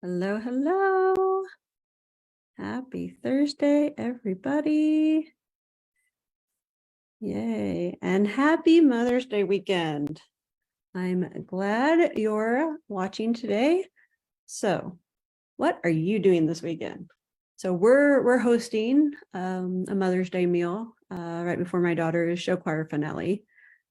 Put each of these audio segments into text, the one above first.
Hello, hello. Happy Thursday, everybody. Yay. And happy Mother's Day weekend. I'm glad you're watching today. So, what are you doing this weekend? So we're hosting a Mother's Day meal right before my daughter's show choir finale.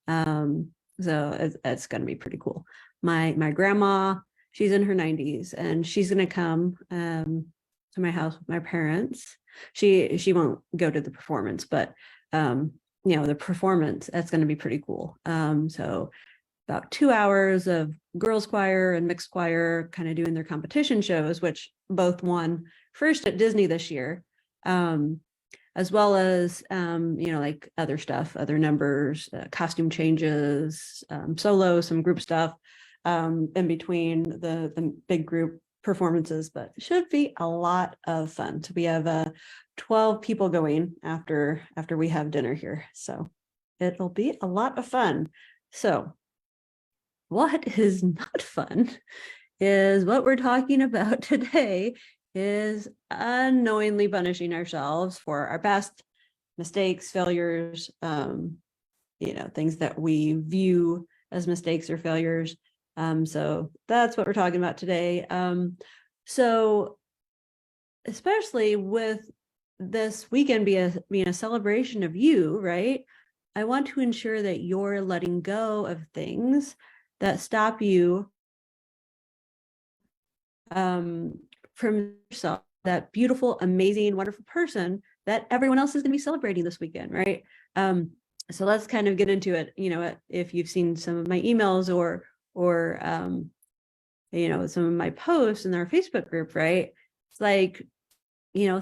So it's going to be pretty cool. My grandma, she's in her 90s, and she's going to come to my house with my parents. She won't go to the performance, but the performance, that's going to be pretty cool. So about 2 hours of girls choir and mixed choir kind of doing their competition shows, which both won first at Disney this year, as well as, like other stuff, other numbers, costume changes, solo, some group stuff in between the big group performances, but it should be a lot of fun. So we have 12 people going after we have dinner here. So it'll be a lot of fun. So what is not fun is what we're talking about today is unknowingly punishing ourselves for our past mistakes, failures, things that we view as mistakes or failures. So that's what we're talking about today. So especially with this weekend being a celebration of you, right? I want to ensure that you're letting go of things that stop you from yourself, that beautiful, amazing, wonderful person that everyone else is going to be celebrating this weekend, right? So let's kind of get into it. If you've seen some of my emails or some of my posts in our Facebook group, right? It's like,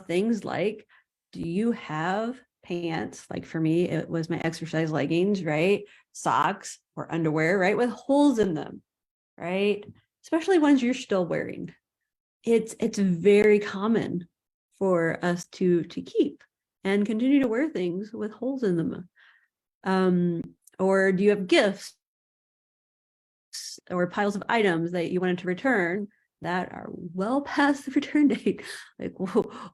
things like, do you have pants? Like for me, it was my exercise leggings, right? Socks or underwear, right? With holes in them, right? Especially ones you're still wearing. It's very common for us to keep and continue to wear things with holes in them. Or do you have gifts or piles of items that you wanted to return that are well past the return date? Like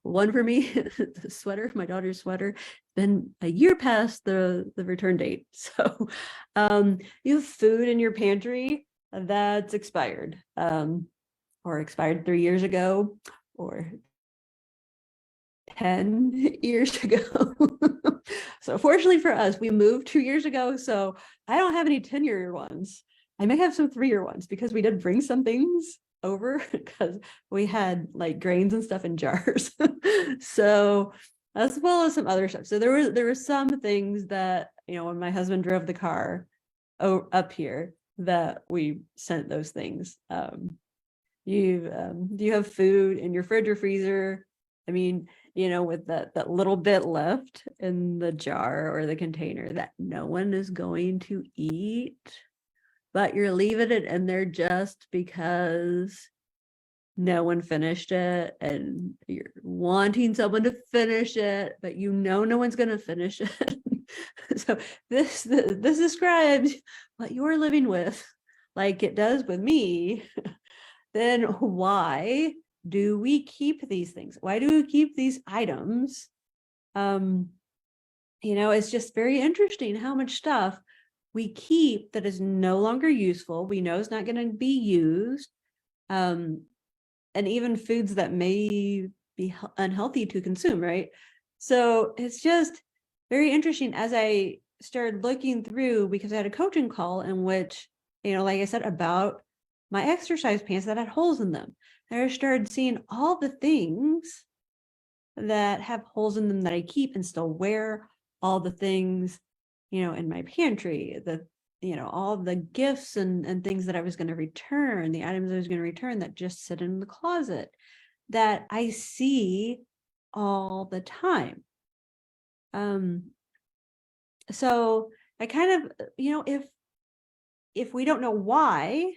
one for me, the sweater, my daughter's sweater, been a year past the return date. So you have food in your pantry that's expired, or expired 3 years ago, or 10 years ago. So fortunately for us, we moved 2 years ago, so I don't have any 10-year ones. I may have some 3-year ones because we did bring some things over because we had like grains and stuff in jars. So as well as some other stuff. So there were some things that, when my husband drove the car up here, that we sent those things. You have food in your fridge or freezer. I mean, with that little bit left in the jar or the container that no one is going to eat, but you're leaving it in there just because no one finished it, and you're wanting someone to finish it, but no one's going to finish it. So this describes what you're living with, like it does with me. Then why do we keep these things? Why do we keep these items? It's just very interesting how much stuff we keep that is no longer useful. We know it's not going to be used. And even foods that may be unhealthy to consume, right? So it's just very interesting as I started looking through, because I had a coaching call in which, like I said, about my exercise pants that had holes in them. And I started seeing all the things that have holes in them that I keep and still wear, all the things, in my pantry, all the gifts and things that I was going to return, the items I was going to return that just sit in the closet that I see all the time. So I kind of, if we don't know why,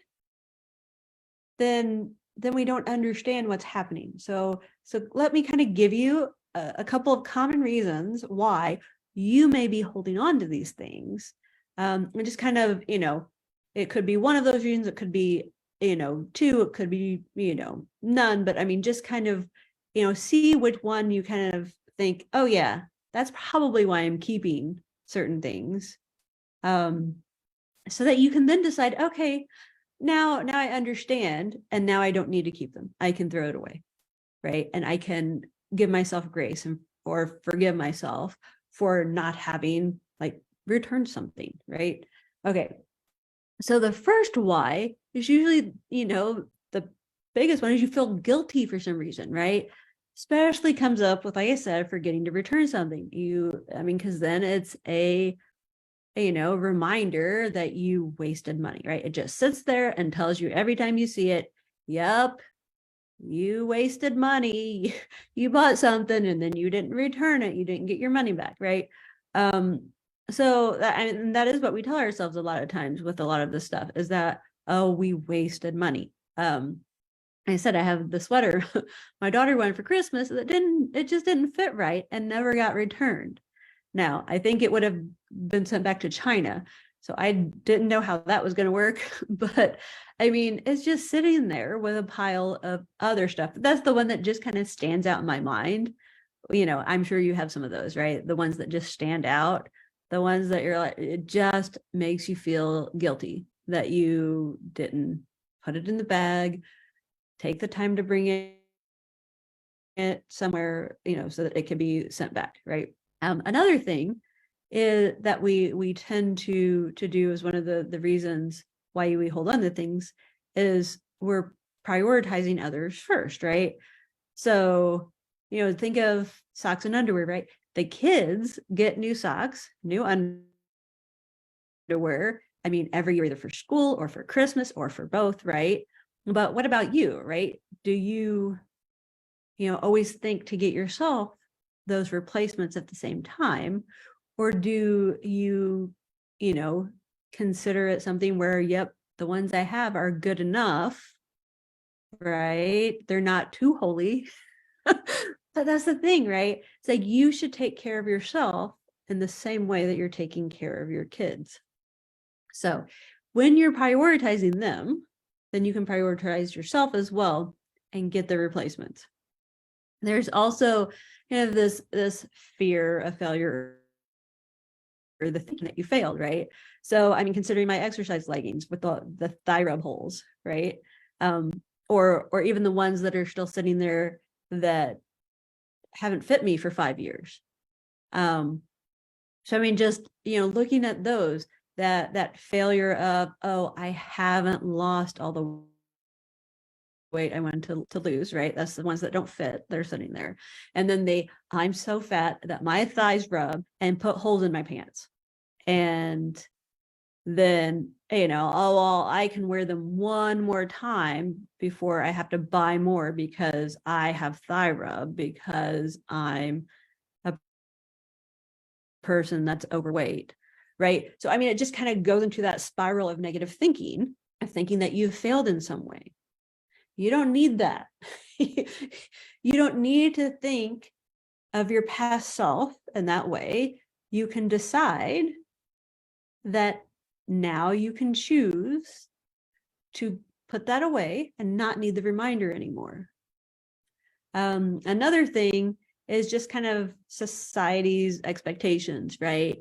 then we don't understand what's happening. So let me kind of give you a couple of common reasons why you may be holding on to these things. And just kind of, it could be one of those reasons. It could be two, it could be, none, but I mean, just kind of, see which one you kind of think, oh yeah, that's probably why I'm keeping certain things. So that you can then decide, okay, now I understand, and now I don't need to keep them. I can throw it away, right? And I can give myself grace or forgive myself for not having like returned something, right? Okay. So the first why is usually, the biggest one is you feel guilty for some reason, right? Especially comes up with, like I said, forgetting to return something. Because then it's a reminder that you wasted money, right? It just sits there and tells you every time you see it, yep, you wasted money. You bought something and then you didn't return it. You didn't get your money back, right? So that is what we tell ourselves a lot of times with a lot of this stuff, is that, oh, we wasted money. I said I have the sweater my daughter wanted for Christmas it just didn't fit right and never got returned. Now, I think it would have been sent back to China. So I didn't know how that was going to work. But I mean, it's just sitting there with a pile of other stuff. That's the one that just kind of stands out in my mind. I'm sure you have some of those, right? The ones that just stand out, the ones that you're like, it just makes you feel guilty that you didn't put it in the bag, take the time to bring it somewhere, so that it can be sent back, right? Another thing is that we tend to do, is one of the reasons why we hold on to things, is we're prioritizing others first, right? So, think of socks and underwear, right? The kids get new socks, new underwear. I mean, every year, either for school or for Christmas or for both, right? But what about you, right? Do you, always think to get yourself those replacements at the same time? Or do you, consider it something where, yep, the ones I have are good enough, right? They're not too holy. But that's the thing, right? It's like you should take care of yourself in the same way that you're taking care of your kids. So when you're prioritizing them, then you can prioritize yourself as well and get the replacements. There's also this fear of failure, or the thinking that you failed, right? So I mean, considering my exercise leggings with the thigh rub holes, right? Or even the ones that are still sitting there that haven't fit me for 5 years. So I mean, just looking at those, that failure of, oh, I haven't lost all the weight I wanted to lose, right? That's the ones that don't fit. They're sitting there. And then I'm so fat that my thighs rub and put holes in my pants. And then, oh, well, I can wear them one more time before I have to buy more because I have thigh rub, because I'm a person that's overweight, right? So, I mean, it just kind of goes into that spiral of negative thinking, of thinking that you've failed in some way. You don't need that. You don't need to think of your past self in that way. You can decide that now you can choose to put that away and not need the reminder anymore. Another thing is just kind of society's expectations, right?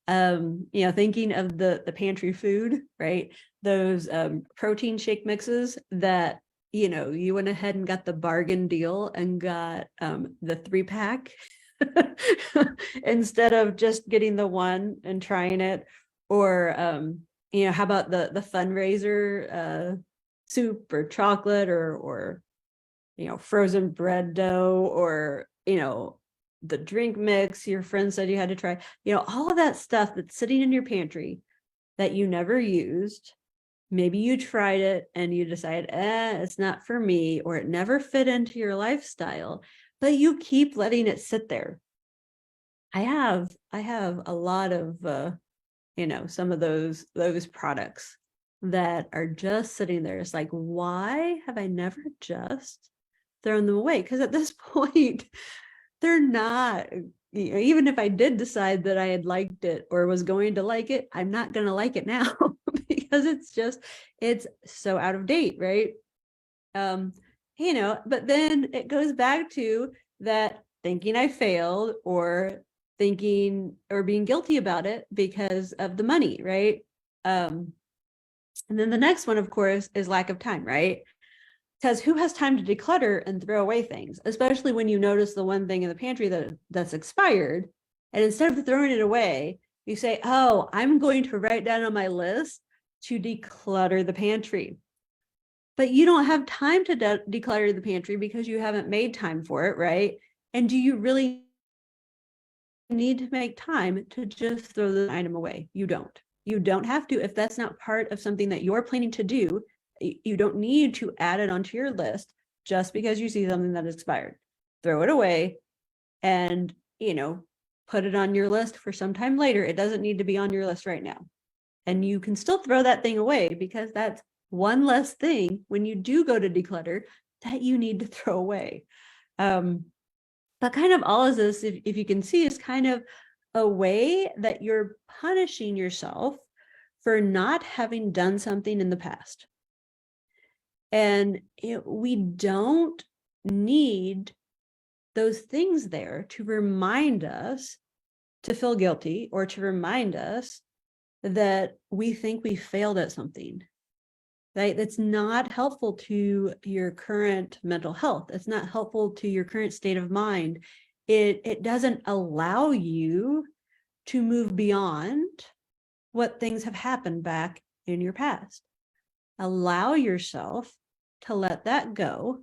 Thinking of the pantry food, right? Those protein shake mixes that, you went ahead and got the bargain deal and got the 3-pack instead of just getting the one and trying it. Or, how about the fundraiser soup or chocolate or frozen bread dough, or, the drink mix your friend said you had to try, all of that stuff that's sitting in your pantry that you never used. Maybe you tried it and you decided, it's not for me, or it never fit into your lifestyle, but you keep letting it sit there. I have a lot of, some of those products that are just sitting there. It's like, why have I never just thrown them away? Because at this point, they're not, even if I did decide that I had liked it or was going to like it, I'm not going to like it now because it's so out of date, right? But then it goes back to that thinking I failed, or thinking or being guilty about it because of the money, right? And then the next one, of course, is lack of time, right? Because who has time to declutter and throw away things, especially when you notice the one thing in the pantry that's expired. And instead of throwing it away, you say, oh, I'm going to write down on my list to declutter the pantry. But you don't have time to declutter the pantry because you haven't made time for it, right? And do you really need to make time to just throw the item away? You don't. You don't have to. If that's not part of something that you're planning to do, you don't need to add it onto your list just because you see something that is expired. Throw it away and, put it on your list for some time later. It doesn't need to be on your list right now. And you can still throw that thing away, because that's one less thing when you do go to declutter that you need to throw away. But kind of all of this, if you can see, is kind of a way that you're punishing yourself for not having done something in the past. And we don't need those things there to remind us to feel guilty, or to remind us that we think we failed at something. Right? That's not helpful to your current mental health. It's not helpful to your current state of mind. It doesn't allow you to move beyond what things have happened back in your past. Allow yourself to let that go.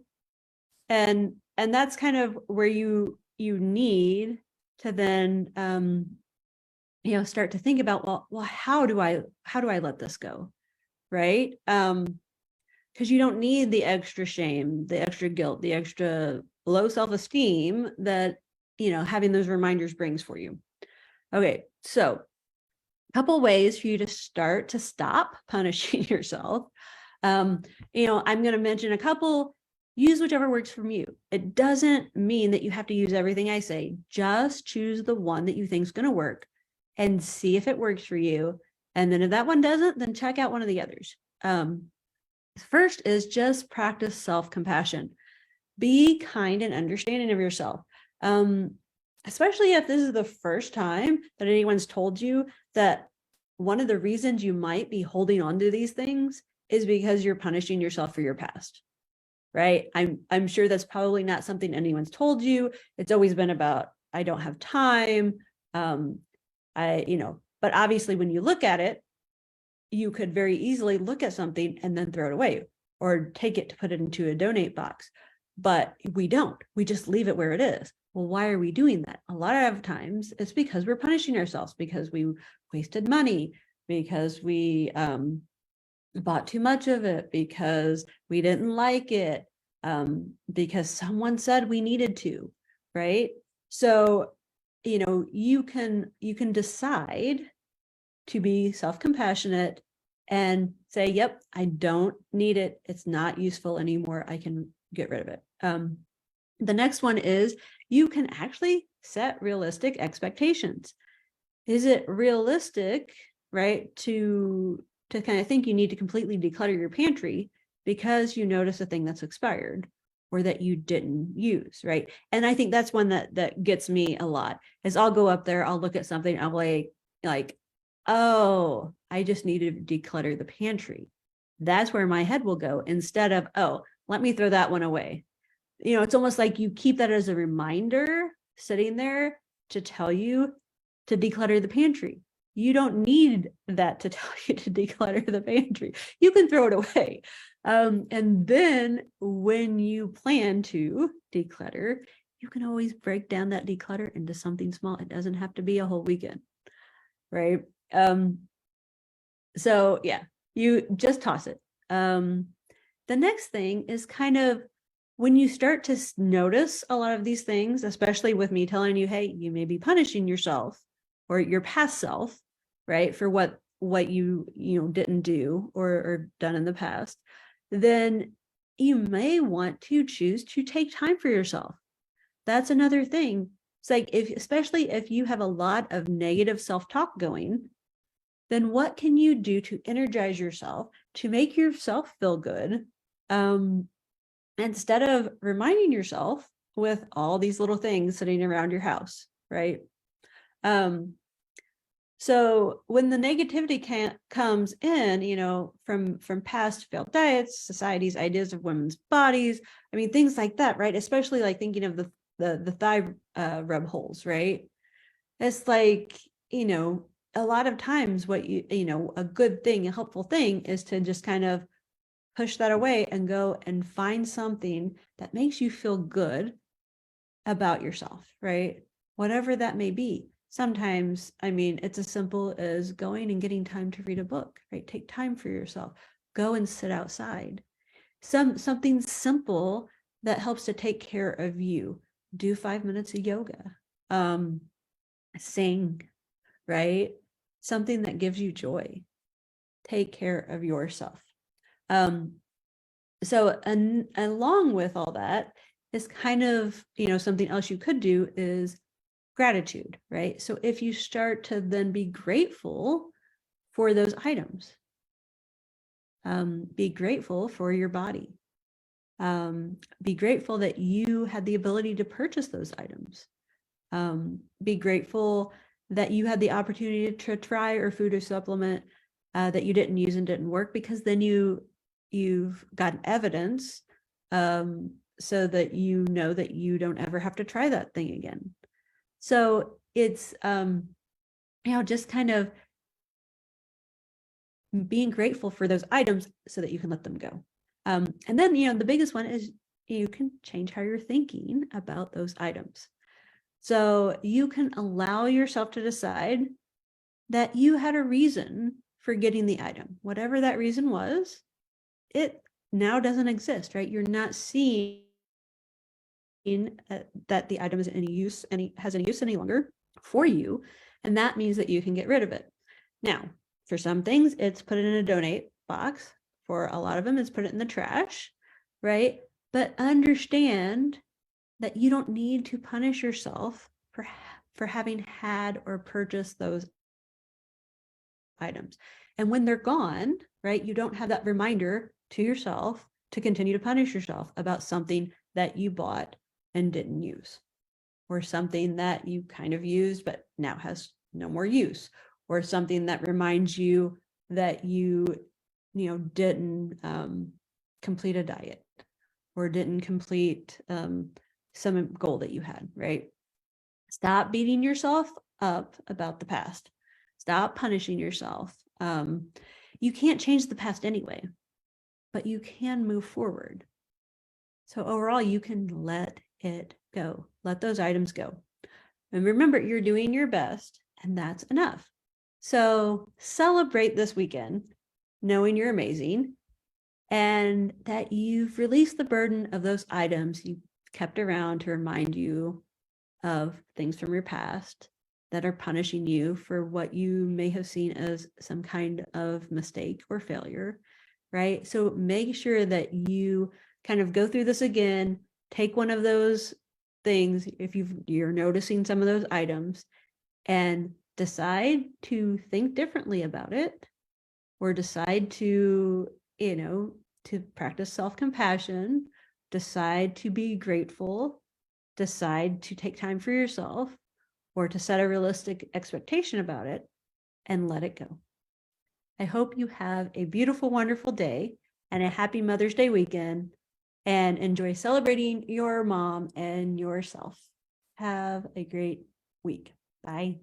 And that's kind of where you need to then start to think about, well, how do I let this go? Right? Because you don't need the extra shame, the extra guilt, the extra low self-esteem that, having those reminders brings for you. Okay, so a couple ways for you to start to stop punishing yourself. I'm going to mention a couple. Use whichever works for you. It doesn't mean that you have to use everything I say. Just choose the one that you think is going to work and see if it works for you. And then if that one doesn't, then check out one of the others. First is just practice self-compassion. Be kind and understanding of yourself. Especially if this is the first time that anyone's told you that one of the reasons you might be holding on to these things is because you're punishing yourself for your past. Right? I'm sure that's probably not something anyone's told you. It's always been about, I don't have time. But obviously when you look at it, you could very easily look at something and then throw it away, or take it to put it into a donate box. But we don't. We just leave it where it is. Well, why are we doing that? A lot of times it's because we're punishing ourselves, because we wasted money, because we bought too much of it, because we didn't like it, because someone said we needed to, right? So, you can decide to be self-compassionate and say, yep, I don't need it. It's not useful anymore. I can get rid of it. The next one is you can actually set realistic expectations. Is it realistic, right, to kind of think you need to completely declutter your pantry because you notice a thing that's expired or that you didn't use, right? And I think that's one that gets me a lot, is I'll go up there, I'll look at something, I'll like, oh, I just need to declutter the pantry. That's where my head will go, instead of, oh, let me throw that one away. It's almost like you keep that as a reminder sitting there to tell you to declutter the pantry. You don't need that to tell you to declutter the pantry. You can throw it away. And then when you plan to declutter, you can always break down that declutter into something small. It doesn't have to be a whole weekend, right? So yeah, you just toss it. The next thing is kind of when you start to notice a lot of these things, especially with me telling you, hey, you may be punishing yourself or your past self, right, for what you didn't do or done in the past, then you may want to choose to take time for yourself. That's another thing. It's like, especially if you have a lot of negative self-talk going, then what can you do to energize yourself, to make yourself feel good, instead of reminding yourself with all these little things sitting around your house, right? So when the negativity comes in, from past failed diets, society's ideas of women's bodies, I mean, things like that, right? Especially like thinking of the thigh rub holes, right? It's like, a lot of times what a good thing, a helpful thing is to just kind of push that away and go and find something that makes you feel good about yourself, right? Whatever that may be. Sometimes, I mean, it's as simple as going and getting time to read a book, right? Take time for yourself. Go and sit outside. Something simple that helps to take care of you. Do 5 minutes of yoga. Sing, right? Something that gives you joy. Take care of yourself. So along with all that is kind of, something else you could do is gratitude, right? So if you start to then be grateful for those items, be grateful for your body, be grateful that you had the ability to purchase those items, be grateful that you had the opportunity to try or food or supplement that you didn't use and didn't work, because then you've gotten evidence so that you know that you don't ever have to try that thing again. So it's, just kind of being grateful for those items so that you can let them go. And then, the biggest one is you can change how you're thinking about those items. So you can allow yourself to decide that you had a reason for getting the item, whatever that reason was. It now doesn't exist, right? You're not seeing that the item is has any use any longer for you, and that means that you can get rid of it. Now, for some things, it's put it in a donate box. For a lot of them, it's put it in the trash, right? But understand that you don't need to punish yourself for having had or purchased those items. And when they're gone, right, you don't have that reminder to yourself to continue to punish yourself about something that you bought and didn't use, or something that you kind of used but now has no more use, or something that reminds you that you didn't complete a diet or didn't complete some goal that you had, right? Stop beating yourself up about the past. Stop punishing yourself. You can't change the past anyway, but you can move forward. So overall, you can let it go. Let those items go. And remember, you're doing your best, and that's enough. So celebrate this weekend, knowing you're amazing and that you've released the burden of those items you kept around to remind you of things from your past that are punishing you for what you may have seen as some kind of mistake or failure, right? So make sure that you kind of go through this again, take one of those things, if you're noticing some of those items, and decide to think differently about it, or decide to, to practice self-compassion, decide to be grateful, decide to take time for yourself, or to set a realistic expectation about it and let it go. I hope you have a beautiful, wonderful day and a happy Mother's Day weekend, and enjoy celebrating your mom and yourself. Have a great week. Bye.